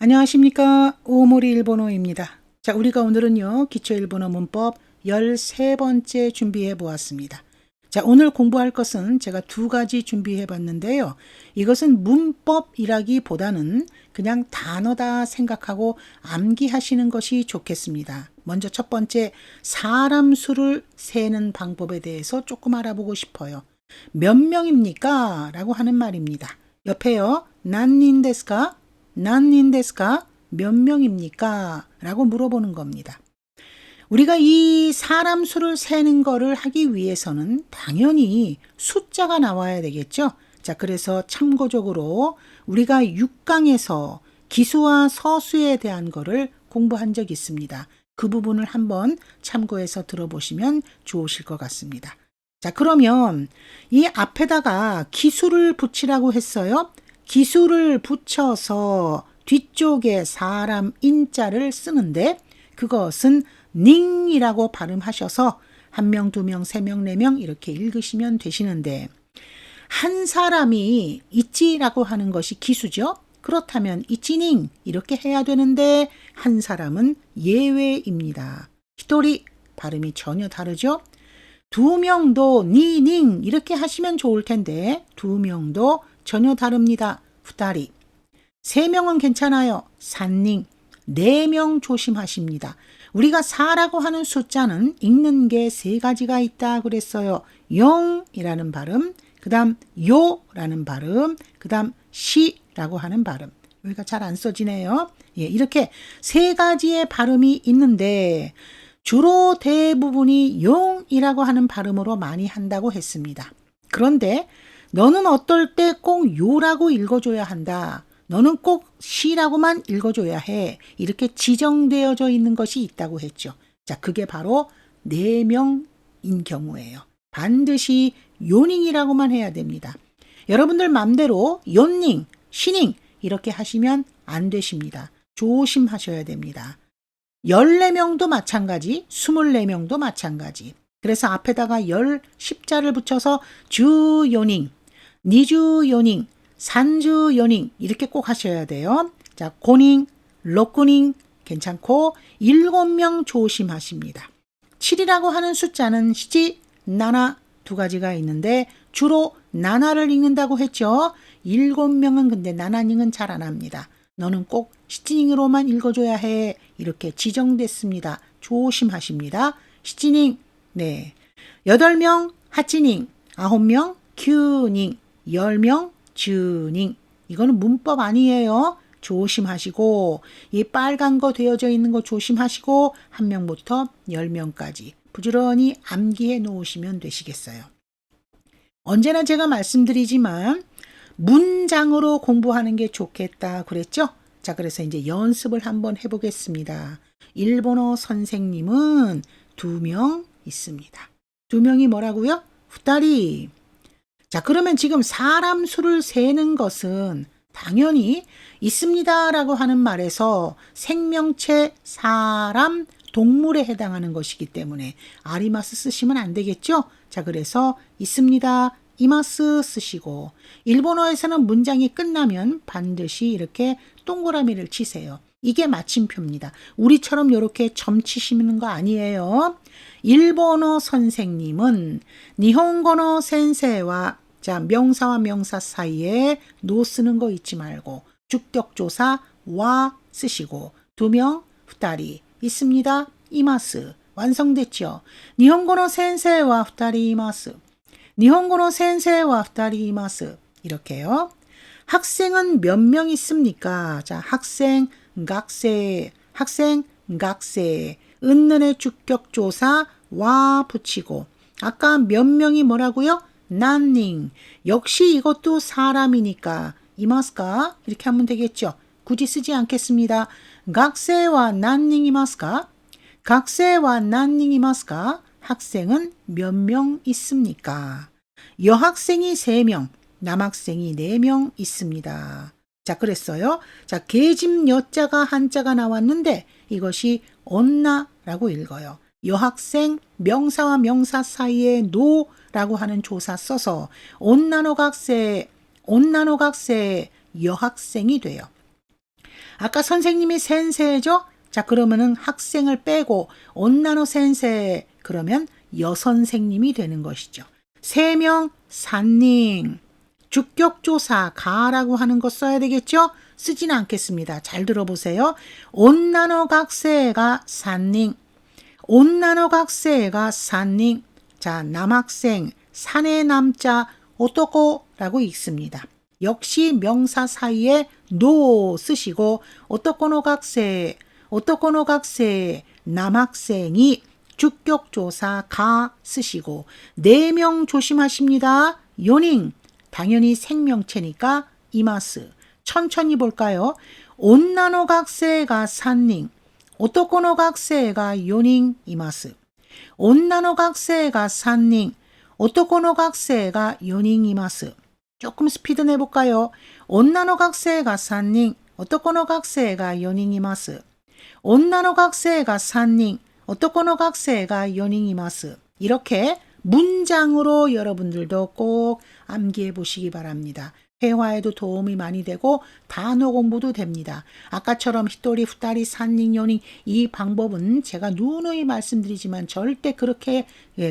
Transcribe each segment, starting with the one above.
안녕하십니까. 오모리 일본어입니다. 자, 우리가 오늘은요, 기초 일본어 문법 13번째 준비해 보았습니다. 자, 오늘 공부할 것은 제가 두 가지 준비해 봤는데요. 이것은 문법이라기보다는 그냥 단어다 생각하고 암기하시는 것이 좋겠습니다. 먼저 첫 번째, 사람 수를 세는 방법에 대해서 조금 알아보고 싶어요. 몇 명입니까? 라고 하는 말입니다. 옆에요. 난닌 데스까? 난닌 데스까? 몇 명입니까? 라고 물어보는 겁니다. 우리가 이 사람 수를 세는 거를 하기 위해서는 당연히 숫자가 나와야 되겠죠? 자, 그래서 참고적으로 우리가 6강에서 기수와 서수에 대한 거를 공부한 적이 있습니다. 그 부분을 한번 참고해서 들어보시면 좋으실 것 같습니다. 자, 그러면 이 앞에다가 기수를 붙이라고 했어요. 기수를 붙여서 뒤쪽에 사람 인자를 쓰는데 그것은 닝이라고 발음하셔서 1명, 2명, 3명, 4명 이렇게 읽으시면 되시는데 한 사람이 있지라고 하는 것이 기수죠. 그렇다면 있지닝 이렇게 해야 되는데 한 사람은 예외입니다. 히토리 발음이 전혀 다르죠. 2명도 니닝 이렇게 하시면 좋을 텐데 2명도 전혀 다릅니다. 후다리. 3명은 괜찮아요. 산닝. 4명 조심하십니다. 우리가 4라고 하는 숫자는 읽는 게 3가지가 있다 그랬어요. 용이라는 발음, 그 다음 요라는 발음, 그 다음 시라고 하는 발음. 여기가 잘 안 써지네요. 예, 이렇게 3가지의 발음이 있는데 주로 대부분이 용이라고 하는 발음으로 많이 한다고 했습니다. 그런데 너는 어떨 때 꼭 요라고 읽어줘야 한다. 너는 꼭 시라고만 읽어줘야 해. 이렇게 지정되어져 있는 것이 있다고 했죠. 자, 그게 바로 4명인 경우예요. 반드시 요닝이라고만 해야 됩니다. 여러분들 맘대로 요닝, 시닝 이렇게 하시면 안 되십니다. 조심하셔야 됩니다. 14명도 마찬가지, 24명도 마찬가지. 그래서 앞에다가 10자를 붙여서 주요닝, 니주요닝, 산주요닝 이렇게 꼭 하셔야 돼요. 자, 고닝, 로꾸닝 괜찮고 7명 조심하십니다. 7이라고 하는 숫자는 시지, 나나 두 가지가 있는데 주로 나나를 읽는다고 했죠. 7명은 근데 나나닝은 잘 안 합니다. 너는 꼭 시지닝으로만 읽어줘야 해. 이렇게 지정됐습니다. 조심하십니다. 시지닝, 네. 8명 하치닝, 9명 큐닝, 10명 주닝. 이거는 문법 아니에요. 조심하시고 이 빨간 거 되어져 있는 거 조심하시고 1명부터 10명까지 부지런히 암기해 놓으시면 되시겠어요. 언제나 제가 말씀드리지만 문장으로 공부하는 게 좋겠다 그랬죠? 자, 그래서 이제 연습을 한번 해보겠습니다. 일본어 선생님은 2명 있습니다. 2명이 뭐라고요? 후다리. 자, 그러면 지금 사람 수를 세는 것은 당연히 있습니다라고 하는 말에서 생명체, 사람, 동물에 해당하는 것이기 때문에 아리마스 쓰시면 안 되겠죠? 자, 그래서 있습니다. 이마스 쓰시고 일본어에서는 문장이 끝나면 반드시 이렇게 동그라미를 치세요. 이게 마침표입니다. 우리처럼 이렇게 점 치시는 거 아니에요. 일본어 선생님은 니혼고노 센세와 자, 명사와 명사 사이에 노 쓰는 거 잊지 말고 주격조사 와 쓰시고 2명, 후다리 있습니다. 이마스 완성됐죠. 니혼고노 센세와 후다리 이마스. 니혼고노 센세와 후다리 이마스. 이렇게요. 학생은 몇 명 있습니까? 자, 학생, 학생, 학생, 학생. 은는의 주격조사 와 붙이고 아까 몇 명이 뭐라고요? 난닝. 역시 이것도 사람이니까 이마스까? 이렇게 하면 되겠죠. 굳이 쓰지 않겠습니다. 학생와 난닝 이마스까? 학생와 난닝 이마스까? 학생은 몇 명 있습니까? 여학생이 3명, 남학생이 4명 있습니다. 자, 그랬어요. 자, 계집 여자가 한자가 나왔는데 이것이 언나라고 읽어요. 여학생 명사와 명사 사이에 노라고 하는 조사 써서 온나노각세 여학생이 돼요. 아까 선생님이 센세죠? 자, 그러면은 학생을 빼고 온나노 센세 그러면 여선생님이 되는 것이죠. 3명 산닝 주격조사 가라고 하는 거 써야 되겠죠? 쓰지는 않겠습니다. 잘 들어보세요. 온나노 각세가 산닝 온나노 각세가 산닝 자, 남학생 산의 남자 오토코라고 읽습니다. 역시 명사 사이에 노 쓰시고 오토코노 각세 남학생이 주격조사 가 쓰시고 4명 조심하십니다. 요닝 당연히 생명체니까 이마스 천천히 볼까요? 온나노 각세가 산닝 오토코노 각세가 요닝 이마스 온나노 각세가 산닝 오토코노 각세가 요닝 이마스 조금 스피드 내볼까요? 온나노 각세가 산닝 오토코노 각세가 요닝 이마스 온나노 각세가 산닝 오토코노 각세가 요닝 이마스 이렇게 문장으로 여러분들도 꼭 암기해 보시기 바랍니다. 회화에도 도움이 많이 되고 단어 공부도 됩니다. 아까처럼 히토리, 후다리, 산닝, 요닝 이 방법은 제가 누누이 말씀드리지만 절대 그렇게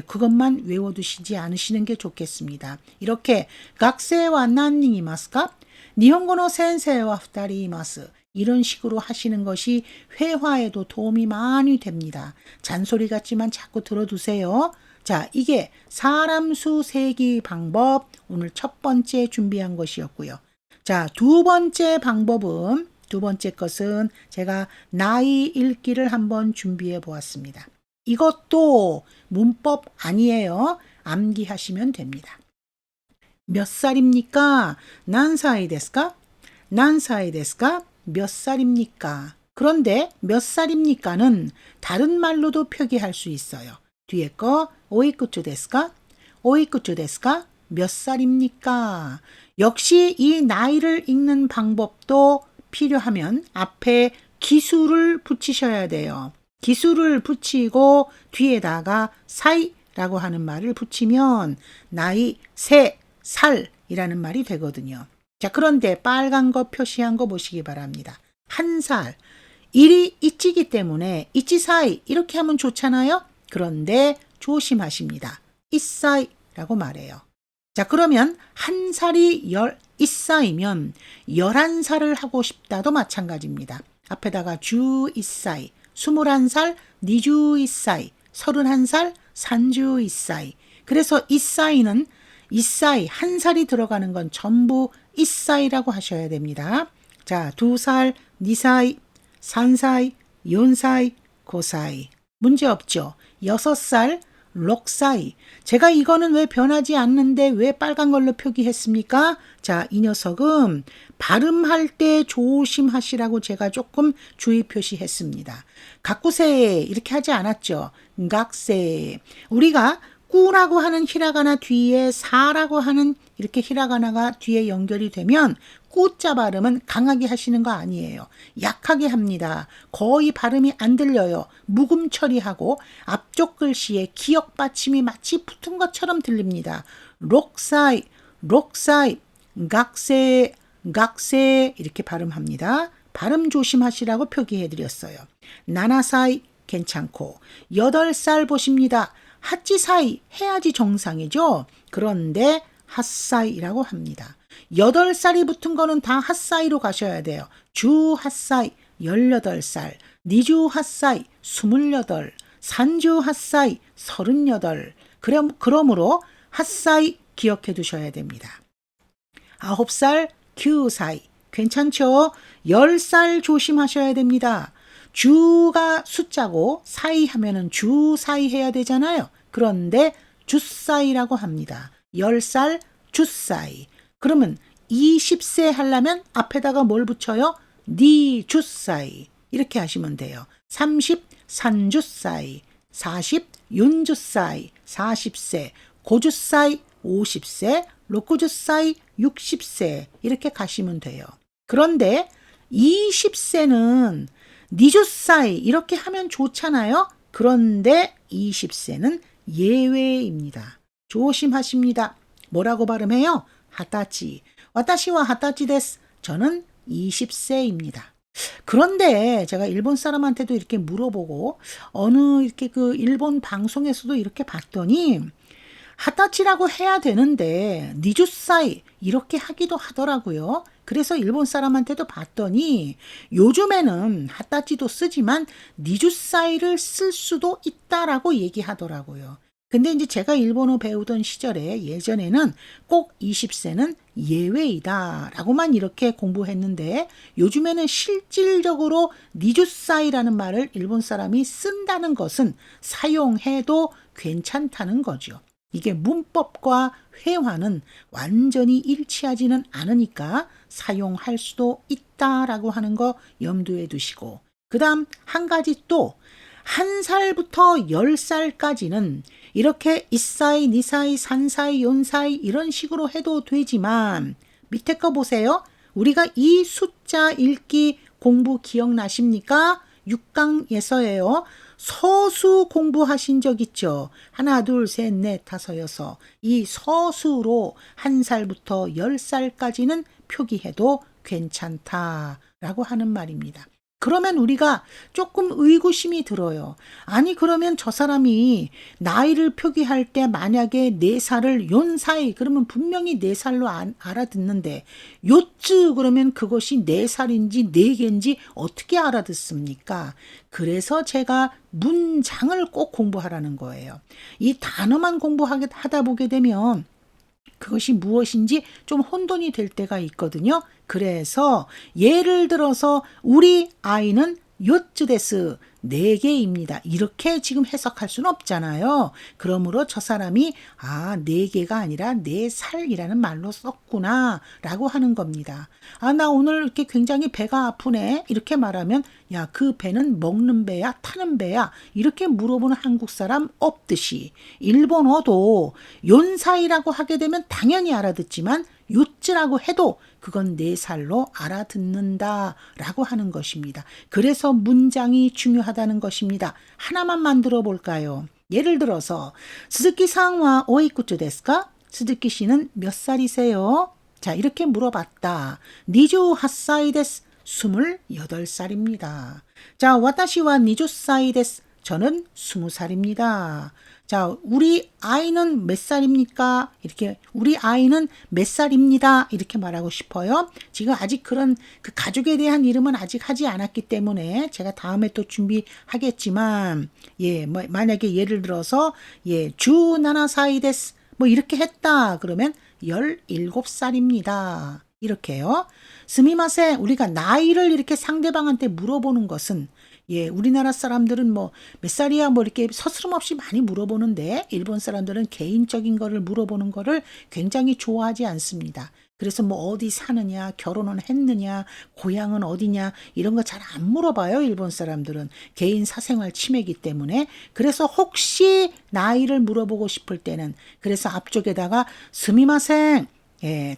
그것만 외워두시지 않으시는 게 좋겠습니다. 이렇게 각세와 난닝 이마스까? 니혼고노 센세와 후다리 이마스 이런 식으로 하시는 것이 회화에도 도움이 많이 됩니다. 잔소리 같지만 자꾸 들어두세요. 자, 이게 사람 수 세기 방법 오늘 첫 번째 준비한 것이었고요. 자, 두 번째 방법은 두 번째 것은 제가 나이 읽기를 한번 준비해 보았습니다. 이것도 문법 아니에요. 암기하시면 됩니다. 몇 살입니까? 난사이 데스까? 난사이 데스까? 몇 살입니까? 그런데 몇 살입니까는 다른 말로도 표기할 수 있어요. 뒤에 거 오이쿠츠 데스까? 오이쿠츠 데스까? 몇 살입니까? 역시 이 나이를 읽는 방법도 필요하면 앞에 기수를 붙이셔야 돼요. 기수를 붙이고 뒤에다가 사이라고 하는 말을 붙이면 나이 3살이라는 말이 되거든요. 자, 그런데 빨간 거 표시한 거 보시기 바랍니다. 1살. 일이 이치기 때문에 이치사이 이렇게 하면 좋잖아요. 그런데 조심하십니다. 1사이라고 말해요. 자, 그러면 1살이 11사이면 11살을 하고 싶다도 마찬가지입니다. 앞에다가 주 1사이, 21살, 니주 1사이, 31살, 산주 1사이. 그래서 1사이는 2사이, 1살이 들어가는 건 전부 1사이라고 하셔야 됩니다. 자, 2살, 2사이, 3사이, 4사이, 5사이. 문제 없죠? 6살, 6사이. 제가 이거는 왜 변하지 않는데 왜 빨간 걸로 표기했습니까? 자, 이 녀석은 발음할 때 조심하시라고 제가 조금 주의 표시했습니다. 가쿠세 이렇게 하지 않았죠? 각세. 우리가 꾸라고 하는 히라가나 뒤에 사라고 하는 이렇게 히라가나가 뒤에 연결이 되면 꾸자 발음은 강하게 하시는 거 아니에요. 약하게 합니다. 거의 발음이 안 들려요. 묵음 처리하고 앞쪽 글씨에 기역 받침이 마치 붙은 것처럼 들립니다. 록사이, 록사이, 각세, 각세 이렇게 발음합니다. 발음 조심하시라고 표기해드렸어요. 나나사이 괜찮고 8살 보십니다. 하찌사이 해야지 정상이죠. 그런데 핫사이라고 합니다. 8살이 붙은 거는 다 핫사이로 가셔야 돼요. 주 핫사이 18살, 니주 핫사이 28, 산주 핫사이 38. 그러므로 핫사이 기억해 두셔야 됩니다. 9살 규사이 괜찮죠? 10살 조심하셔야 됩니다. 주가 숫자고 사이 하면은 주 사이 해야 되잖아요. 그런데 주사이라고 합니다. 10살 주사이. 그러면 20세 하려면 앞에다가 뭘 붙여요? 니 주사이. 이렇게 하시면 돼요. 30 산주사이, 40 윤주사이, 40세, 고주사이, 50세, 로쿠주사이, 60세 이렇게 가시면 돼요. 그런데 20세는 니주사이 이렇게 하면 좋잖아요. 그런데 20세는 예외입니다. 조심하십니다. 뭐라고 발음해요? 하타치. 와타시와 하타치 데스. 저는 20세입니다. 그런데 제가 일본 사람한테도 이렇게 물어보고 어느 이렇게 그 일본 방송에서도 이렇게 봤더니 하타치라고 해야 되는데 니주사이 이렇게 하기도 하더라고요. 그래서 일본 사람한테도 봤더니 요즘에는 하타치도 쓰지만 니주사이를 쓸 수도 있다라고 얘기하더라고요. 근데 이제 제가 일본어 배우던 시절에 예전에는 꼭 20세는 예외이다라고만 이렇게 공부했는데 요즘에는 실질적으로 니주사이라는 말을 일본 사람이 쓴다는 것은 사용해도 괜찮다는 거죠. 이게 문법과 회화는 완전히 일치하지는 않으니까 사용할 수도 있다라고 하는 거 염두에 두시고 그 다음 한 가지 또 1살부터 10살까지는 이렇게 1사이, 2사이, 3사이, 4사이 이런 식으로 해도 되지만 밑에 거 보세요. 우리가 이 숫자 읽기 공부 기억나십니까? 6강에서예요. 서수 공부하신 적 있죠? 하나, 둘, 셋, 넷, 다섯, 여섯. 이 서수로 1살부터 10살까지는 표기해도 괜찮다라고 하는 말입니다. 그러면 우리가 조금 의구심이 들어요. 아니 그러면 저 사람이 나이를 표기할 때 만약에 4살을 연사이 그러면 분명히 4살로 알아듣는데 요츠 그러면 그것이 4살인지 4개인지 어떻게 알아듣습니까? 그래서 제가 문장을 꼭 공부하라는 거예요. 이 단어만 공부하다 보게 되면 그것이 무엇인지 좀 혼돈이 될 때가 있거든요. 그래서 예를 들어서 우리 아이는 요츠데스 4개입니다. 이렇게 지금 해석할 수는 없잖아요. 그러므로 저 사람이 4개가 아니라 4살이라는 말로 썼구나 라고 하는 겁니다. 나 오늘 이렇게 굉장히 배가 아프네 이렇게 말하면 야, 그 배는 먹는 배야 타는 배야 이렇게 물어보는 한국 사람 없듯이 일본어도 연사이라고 하게 되면 당연히 알아듣지만 요츠라고 해도 그건 4살로 알아듣는다라고 하는 것입니다. 그래서 문장이 중요하다는 것입니다. 하나만 만들어 볼까요? 예를 들어서 스즈키さんは 오이쿠츠 데스か? 스즈키 씨는 몇 살이세요? 자, 이렇게 물어봤다. 28살 데스. 28살입니다. 자, 私は 20살 데스. 저는 20살입니다. 자, 우리 아이는 몇 살입니까? 이렇게 우리 아이는 몇 살입니다. 이렇게 말하고 싶어요. 지금 아직 그런 그 가족에 대한 이름은 아직 하지 않았기 때문에 제가 다음에 또 준비하겠지만 뭐 만약에 예를 들어서 주7살 데스. 뭐 이렇게 했다. 그러면 17살입니다. 이렇게요. 스미마셍 우리가 나이를 이렇게 상대방한테 물어보는 것은 우리나라 사람들은 뭐 몇 살이야 뭐 이렇게 서스름없이 많이 물어보는데 일본 사람들은 개인적인 거를 물어보는 거를 굉장히 좋아하지 않습니다. 그래서 뭐 어디 사느냐, 결혼은 했느냐, 고향은 어디냐 이런 거 잘 안 물어봐요. 일본 사람들은 개인 사생활 침해이기 때문에. 그래서 혹시 나이를 물어보고 싶을 때는 그래서 앞쪽에다가 스미마셍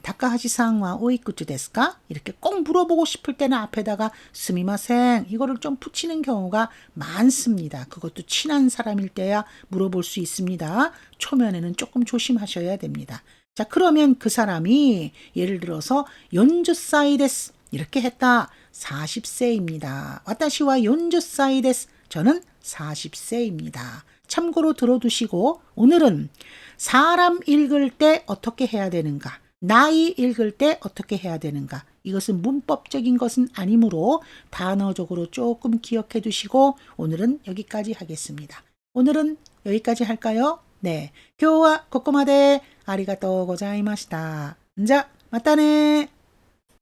다카하시상와 오이쿠츠 데스까? 이렇게 꼭 물어보고 싶을 때는 앞에다가 스미마셍 이거를 좀 붙이는 경우가 많습니다. 그것도 친한 사람일 때야 물어볼 수 있습니다. 초면에는 조금 조심하셔야 됩니다. 자, 그러면 그 사람이 예를 들어서 40살 데스 이렇게 했다. 40세입니다. 와타시와 40살 데스. 저는 40세입니다. 참고로 들어두시고 오늘은 사람 읽을 때 어떻게 해야 되는가? 나이 읽을 때 어떻게 해야 되는가? 이것은 문법적인 것은 아니므로 단어적으로 조금 기억해 두시고 오늘은 여기까지 하겠습니다. 오늘은 여기까지 할까요? 네. 今日はここまでありがとうございました。じゃ、またね。